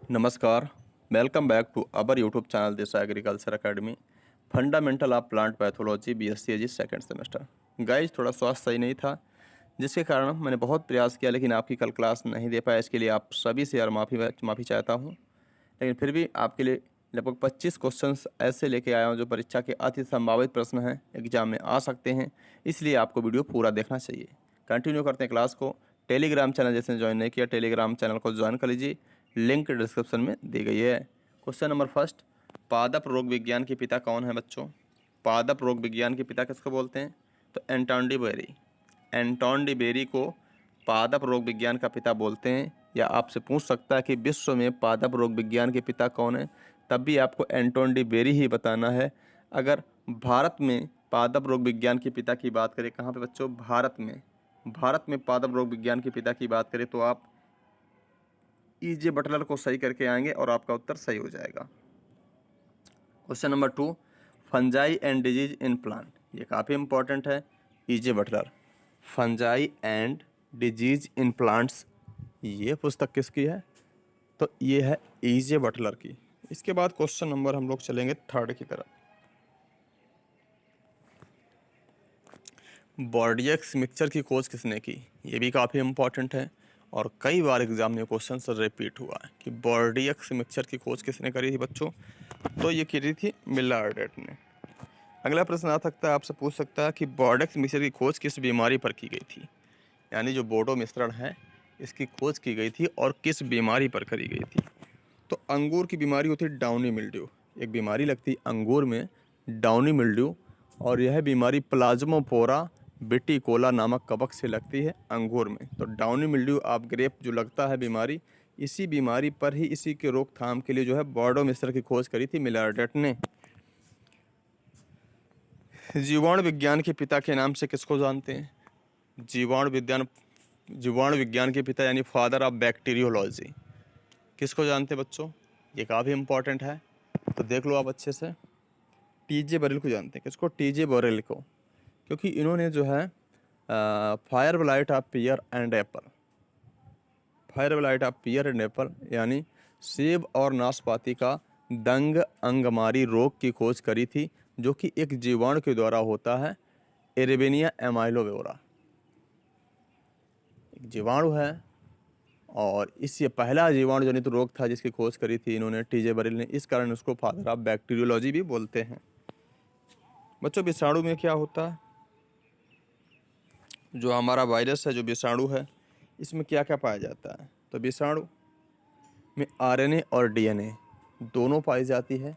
नमस्कार, welcome back to our YouTube channel Disha agriculture academy. Fundamental of plant pathology BSc Ag second semester. Guys थोड़ा स्वास्थ्य सही नहीं था, जिसके कारण मैंने बहुत प्रयास किया लेकिन आपकी कल क्लास नहीं दे पाया। इसके लिए आप सभी से यार माफ़ी चाहता हूँ। लेकिन फिर भी आपके लिए लगभग 25 क्वेश्चंस ऐसे लेके आया हूँ जो परीक्षा के अति संभावित प्रश्न हैं, एग्जाम में आ सकते हैं। इसलिए आपको वीडियो पूरा देखना चाहिए। कंटिन्यू करते हैं क्लास को। टेलीग्राम चैनल जिसने ज्वाइन नहीं किया, टेलीग्राम चैनल को ज्वाइन कर लीजिए, लिंक डिस्क्रिप्शन में दी गई है। क्वेश्चन नंबर फर्स्ट, पादप रोग विज्ञान के पिता कौन है बच्चों? पादप रोग विज्ञान के पिता किसको बोलते हैं? तो Anton de Bary. Anton de Bary को पादप रोग विज्ञान का पिता बोलते हैं। या आपसे पूछ सकता है कि विश्व में पादप रोग विज्ञान के पिता कौन है, तब भी आपको एंटोन डी बेरी ही बताना है। अगर भारत में पादप रोग विज्ञान के पिता की बात करें, कहाँ पे बच्चों? भारत में पादप रोग विज्ञान के पिता की बात करें तो आप ईजे बटलर को सही करके आएंगे और आपका उत्तर सही हो जाएगा। Question number 2, fungi and disease in plant. ये काफ़ी इंपॉर्टेंट है। E J Butler, fungi and disease in plants, ये पुस्तक किसकी है? तो ये है ईजे बटलर की। इसके बाद क्वेश्चन नंबर हम लोग चलेंगे थर्ड की तरफ। बॉर्डियक्स मिक्सचर की खोज किसने की? ये भी काफ़ी इंपॉर्टेंट है और कई बार एग्जाम में क्वेश्चन से रिपीट हुआ है कि बॉर्डियक्स मिक्सचर की खोज किसने करी थी बच्चों? तो ये की थी मिलार्डेट ने। अगला प्रश्न आ सकता है, आपसे पूछ सकता है कि बॉर्डियक्स मिक्सचर की खोज किस बीमारी पर की गई थी? यानी जो बोडो मिश्रण है, इसकी खोज की गई थी और किस बीमारी पर करी गई थी? तो अंगूर की बीमारी होती है डाउनी मिल्ड्यू। एक बीमारी लगती है अंगूर में, डाउनी मिल्ड्यू, और यह बीमारी प्लाज्मोपोरा विटिकोला नामक कवक से लगती है अंगूर में। तो डाउनी मिल्ड्यू आप ग्रेप जो लगता है बीमारी, इसी बीमारी पर ही, इसी के रोकथाम के लिए जो है बॉर्डो मिश्र की खोज करी थी मिलार्डेट ने। जीवाणु विज्ञान के पिता के नाम से किसको जानते हैं? जीवाणु विज्ञान के पिता यानी फादर ऑफ बैक्टीरियोलॉजी किसको जानते हैं बच्चों? ये काफ़ी इंपॉर्टेंट है, तो देख लो आप अच्छे से। टीजे बरेल को जानते हैं। किसको? टीजे बरेल को, क्योंकि इन्होंने जो है fire blight of pear and apple, fire blight of pear and apple यानी सेब और नाशपाती का दंग अंगमारी रोग की खोज करी थी, जो कि एक जीवाणु के द्वारा होता है, एरेबेनिया एमाइलोवेरा। एक जीवाणु है और इससे पहला जीवाणु जनित रोग था जिसकी खोज करी थी इन्होंने, टीजे बरेल ने। इस कारण उसको फादर ऑफ बैक्टीरियोलॉजी भी बोलते हैं। बच्चों, विषाणु में क्या होता है? जो हमारा वायरस है, जो विषाणु है, इसमें क्या क्या पाया जाता है? तो विषाणु में आरएनए और डीएनए दोनों पाई जाती है।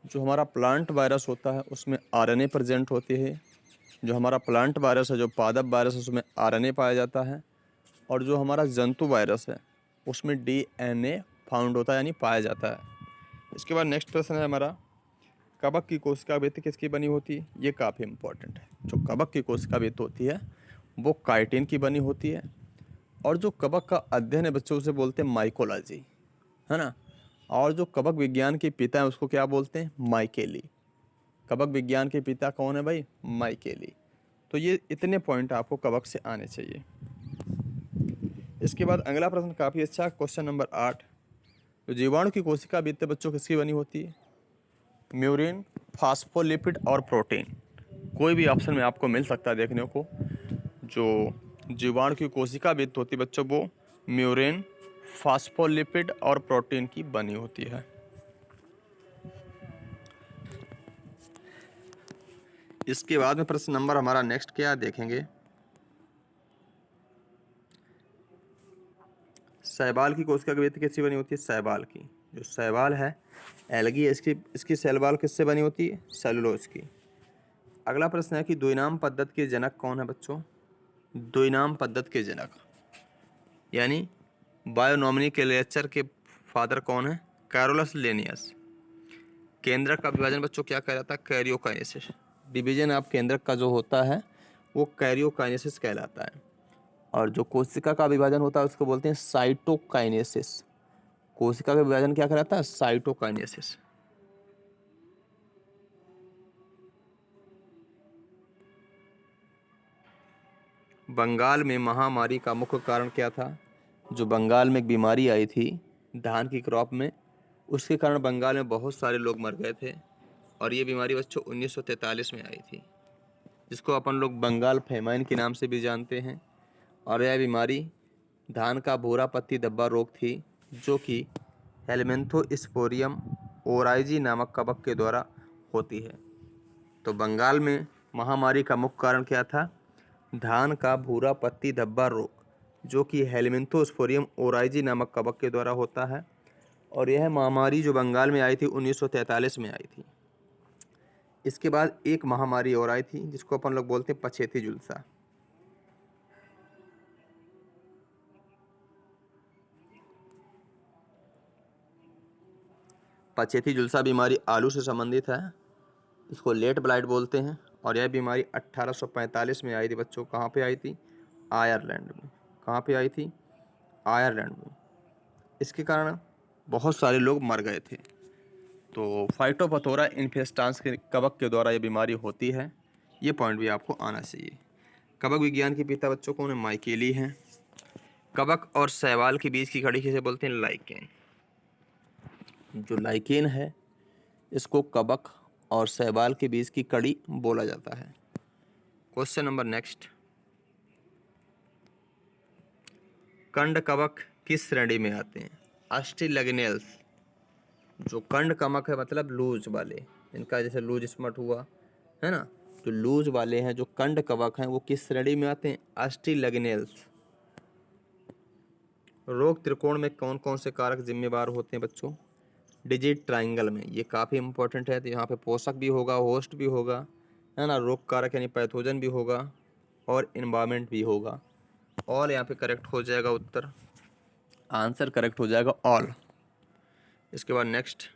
जो हमारा प्लांट वायरस होता है उसमें आरएनए प्रेजेंट होती है। जो हमारा प्लांट वायरस है, जो पादप वायरस है, उसमें आरएनए पाया जाता है। और जो हमारा जंतु वायरस है उसमें डीएनए फाउंड होता है, यानी पाया जाता है। इसके बाद नेक्स्ट प्रश्न है हमारा, कवक की कोशिका भित्ति किसकी बनी होती है? ये काफ़ी इंपॉर्टेंट है। जो कवक की कोशिका भित्ति होती है वो काइटिन की बनी होती है। और जो कवक का अध्ययन है बच्चों, उसे बोलते हैं माइकोलॉजी, है ना। और जो कवक विज्ञान के पिता है उसको क्या बोलते हैं? माइकेली। कवक विज्ञान के पिता कौन है भाई? माइकेली। तो ये इतने पॉइंट आपको कवक से आने चाहिए। इसके बाद अगला प्रश्न काफ़ी अच्छा, क्वेश्चन नंबर 8, तो जीवाणु की कोशिका भित्ति बच्चों किसकी बनी होती है? म्यूरिन, फास्फोलिपिड और प्रोटीन। कोई भी ऑप्शन में आपको मिल सकता है देखने को। जो जीवाणु की कोशिका भित्ति होती है बच्चों, वो म्यूरिन, फास्फोलिपिड और प्रोटीन की बनी होती है। इसके बाद में प्रश्न नंबर हमारा नेक्स्ट क्या देखेंगे, शैवाल की कोशिका की भित्ति किससे बनी होती है? शैवाल की। जो शैवाल है, एल्गी, इसकी सेल वॉल किससे बनी होती है? सेलुलोज की। अगला प्रश्न है कि द्विनाम पद्धति के जनक कौन है बच्चों? द्विनाम पद्धति के जनक यानी बायोनोमिनिक्लेचर के फादर कौन है? Carolus Linnaeus. केंद्रक का विभाजन बच्चों क्या कहलाता है? कैरियोकाइनेसिस। डिवीजन ऑफ केंद्रक का जो होता है वो कैरियोकाइनेसिस कहलाता है। और जो कोशिका का विभाजन होता है उसको बोलते हैं साइटोकाइनेसिस। कोशिका का विभाजन क्या कहलाता है? साइटोकाइनेसिस। बंगाल में महामारी का मुख्य कारण क्या था? जो बंगाल में एक बीमारी आई थी धान की क्रॉप में, उसके कारण बंगाल में बहुत सारे लोग मर गए थे। और ये बीमारी बच्चों 1943 में आई थी, जिसको अपन लोग बंगाल फेमाइन के नाम से भी जानते हैं। और यह बीमारी धान का भूरा पत्ती धब्बा रोग थी, जो कि हेलमिंथोस्पोरियम ओराइजी नामक कवक के द्वारा होती है। तो बंगाल में महामारी का मुख्य कारण क्या था? धान का भूरा पत्ती धब्बा रोग, जो कि हेलमिंथोस्पोरियम ओराइजी नामक कवक के द्वारा होता है। और यह महामारी जो बंगाल में आई थी 1943 में आई थी। इसके बाद एक महामारी और आई थी, जिसको अपन लोग बोलते हैं पछेती झुलसा। पछेती झुलसा बीमारी आलू से संबंधित है, इसको लेट ब्लाइट बोलते हैं। और यह बीमारी 1845 में आई थी बच्चों। कहाँ पे आई थी? आयरलैंड में। कहाँ पे आई थी? आयरलैंड में। इसके कारण बहुत सारे लोग मर गए थे। तो फाइटोपथोरा इन्फेस्टांस के कवक के द्वारा ये बीमारी होती है। ये पॉइंट भी आपको आना चाहिए। कवक विज्ञान के पिता बच्चों कौन है? माइकेली हैं। कवक और शैवाल के बीच की कड़ी किसे बोलते हैं? लाइकेन। जो लाइकेन है, इसको कवक और शैवाल के बीच की कड़ी बोला जाता है। क्वेश्चन नंबर नेक्स्ट, कंड कवक किस श्रेणी में आते हैं? अस्टिलग्नेल्स। जो कंड कवक है मतलब लूज वाले, इनका जैसे लूज स्मट हुआ है ना, जो लूज वाले हैं, जो कंड कवक हैं, वो किस श्रेणी में आते हैं? अस्टिलग्नेल्स। रोग त्रिकोण में कौन कौन से कारक जिम्मेवार होते हैं बच्चों? डिजिट ट्राइंगल में। ये काफ़ी इंपॉर्टेंट है। तो यहाँ पे पोषक भी होगा, होस्ट भी होगा, है ना, रोग कारक यानी पैथोजन भी होगा, और इन्वायरमेंट भी होगा। ऑल यहाँ पे करेक्ट हो जाएगा उत्तर, आंसर करेक्ट हो जाएगा ऑल। इसके बाद नेक्स्ट,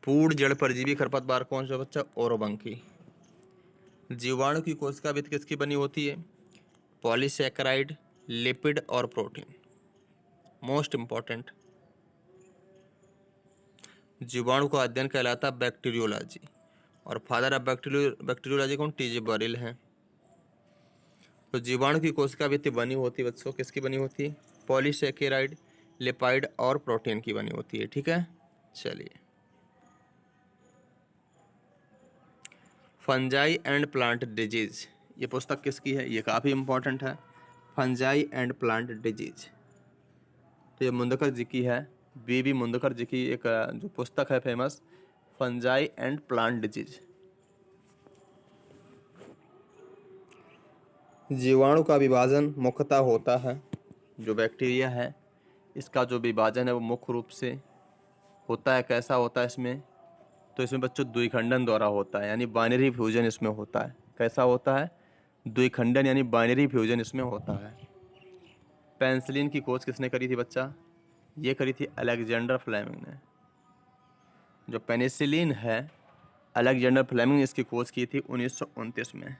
पूर्ण जड़ परजीवी खरपतवार कौन सा बच्चा? ओरोबंकी। जीवाणु की कोशिका भित्ति किसकी बनी होती है? पॉलीसैकेराइड, लिपिड और प्रोटीन। मोस्ट इंपॉर्टेंट, जीवाणु का अध्ययन कहलाता बैक्टीरियोलॉजी। और फादर ऑफ बैक्टीरियोलॉजी कौन? टीजे बॉरिल हैं। तो जीवाणु की कोशिका भित्ति बनी होती है बच्चों, किसकी बनी होती है? पॉलीसैकेराइड, लिपाइड और प्रोटीन की बनी होती है। ठीक है, चलिए। फंजाई एंड प्लांट डिजीज, ये पुस्तक किसकी है? ये काफ़ी इंपॉर्टेंट है, फंजाई एंड प्लांट डिजीज। तो ये मुंदकर जी की है, बीबी मुंदकर जी की एक जो पुस्तक है famous, fungi and plant disease. जीवाणु का विभाजन मुख्यतः होता है, जो बैक्टीरिया है इसका जो विभाजन है वो मुख्य रूप से होता है। कैसा होता है इसमें? तो इसमें बच्चों द्विखंडन द्वारा होता है, यानी बाइनरी फ्यूजन इसमें होता है। कैसा होता है? द्विखंडन यानी बाइनरी फ्यूजन इसमें होता है। पेनिसिलिन की खोज किसने करी थी बच्चा? ये करी थी अलेक्जेंडर फ्लेमिंग ने। जो पेनिसिलिन है, अलेक्जेंडर फ्लेमिंग ने इसकी खोज की थी 1929 में।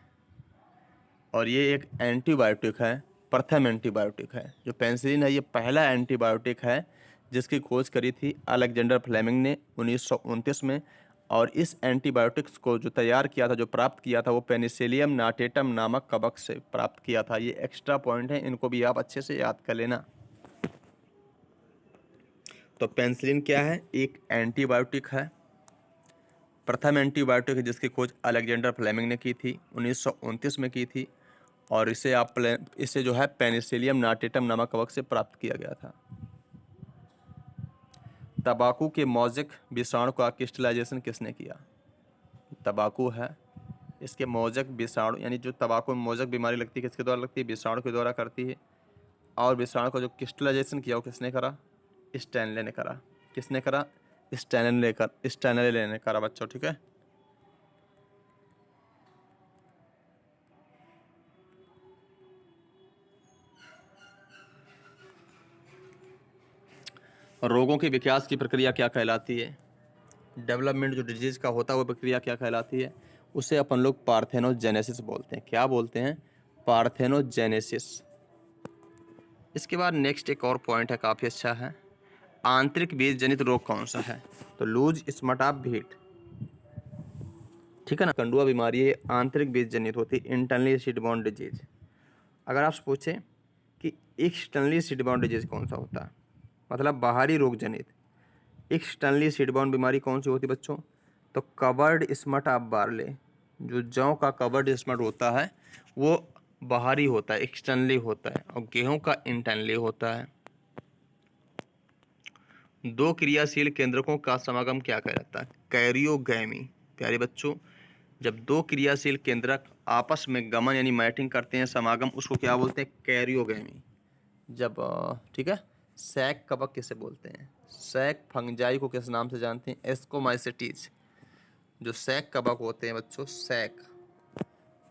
और ये एक एंटीबायोटिक है, प्रथम एंटीबायोटिक है। जो पेनिसिलिन है ये पहला एंटीबायोटिक है जिसकी खोज करी थी अलेक्जेंडर फ्लेमिंग ने 1929 में। और इस एंटीबायोटिक्स को जो तैयार किया था, जो प्राप्त किया था, वो पेनिसिलियम नाटेटम नामक कवक से प्राप्त किया था। ये एक्स्ट्रा पॉइंट है, इनको भी आप अच्छे से याद कर लेना। तो पेनिसिलिन क्या है? एक एंटीबायोटिक है, प्रथम एंटीबायोटिक है जिसकी खोज अलेक्जेंडर फ्लेमिंग ने की थी, 1929 में की थी। और इसे जो है पेनिसिलियम नाटेटम नामक कवक से प्राप्त किया गया था। तंबाकू के मौजिक विषाणु का क्रिस्टलाइजेशन किसने किया? तंबाकू है, इसके मौजक विषाणु, यानी जो तंबाकू में मौजक बीमारी लगती है किसके द्वारा लगती है? विषाणु के द्वारा करती है। और विषाणु का जो क्रिस्टलाइजेशन किया वो किसने करा? स्टैनले ने करा। किसने करा? स्टैनले ने करा बच्चों। ठीक है, रोगों के विकास की प्रक्रिया क्या कहलाती है? डेवलपमेंट जो डिजीज का होता है वो प्रक्रिया क्या कहलाती है? उसे अपन लोग पार्थेनोजेनेसिस बोलते हैं। क्या बोलते हैं? पार्थेनोजेनेसिस। इसके बाद नेक्स्ट एक और पॉइंट है, काफ़ी अच्छा है। आंतरिक बीज जनित रोग कौन सा है? तो लूज स्मट ऑफ व्हीट। ठीक है ना, कंडुआ बीमारी है, आंतरिक बीज जनित होती है, इंटरनली सीड बॉर्न डिजीज। अगर आपसे पूछे कि एक्सटर्नली सीड बाउंड डिजीज कौन सा होता है, मतलब बाहरी रोग जनित एक्सटर्नली सीड बाउंड बीमारी कौन सी होती है बच्चों, तो कवर्ड स्मट ऑफ बार्ले, जो जौ का कवर्ड स्मट होता है वो बाहरी होता है, एक्सटर्नली होता है, और गेहूं का इंटरनली होता है। दो क्रियाशील केंद्रकों का समागम क्या कहलाता है, कैरियोगैमी। प्यारे बच्चों, जब दो क्रियाशील केंद्रक आपस में गमन यानी मैटिंग करते हैं, समागम, उसको क्या बोलते हैं, कैरियोगैमी। जब ठीक है, सैक कवक किसे बोलते हैं, सैक फंगजाई को किस नाम से जानते हैं, एस्कोमाइसिटीज। जो सैक कवक होते हैं बच्चों,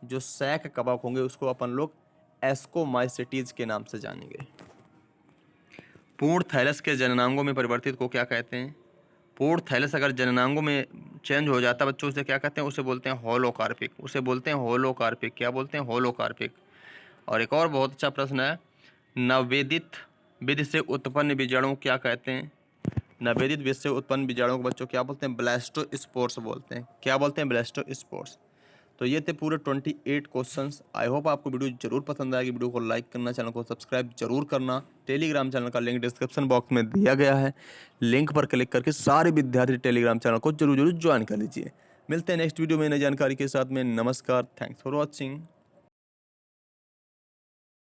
जो सैक कवक होंगे उसको अपन लोग एस्कोमाइसिटीज के नाम से जानेंगे। पूर्ण थैलस के जननांगों में परिवर्तित को क्या कहते हैं, पूर्ण थैलस अगर जननांगों में चेंज हो जाता है बच्चों, उसे क्या कहते हैं, उसे बोलते हैं होलोकार्पिक, उसे बोलते हैं होलोकार्पिक। क्या बोलते हैं, होलोकार्पिक। और एक और बहुत अच्छा प्रश्न है, नववेदित विधि से उत्पन्न बीजाणु क्या कहते हैं, नववेदित विधि से उत्पन्न बीजाणु को बच्चों क्या बोलते हैं, ब्लास्टोस्पोर्स बोलते हैं। क्या बोलते हैं, ब्लास्टोस्पोर्स। तो ये थे पूरे 28 क्वेश्चंस। आई होप आपको वीडियो जरूर पसंद आएगी। वीडियो को लाइक करना, चैनल को सब्सक्राइब जरूर करना। टेलीग्राम चैनल का लिंक डिस्क्रिप्शन बॉक्स में दिया गया है, लिंक पर क्लिक करके सारे विद्यार्थी टेलीग्राम चैनल को जरूर ज्वाइन कर लीजिए। मिलते हैं नेक्स्ट वीडियो में नई जानकारी के साथ में। नमस्कार, थैंक्स फॉर वॉचिंग।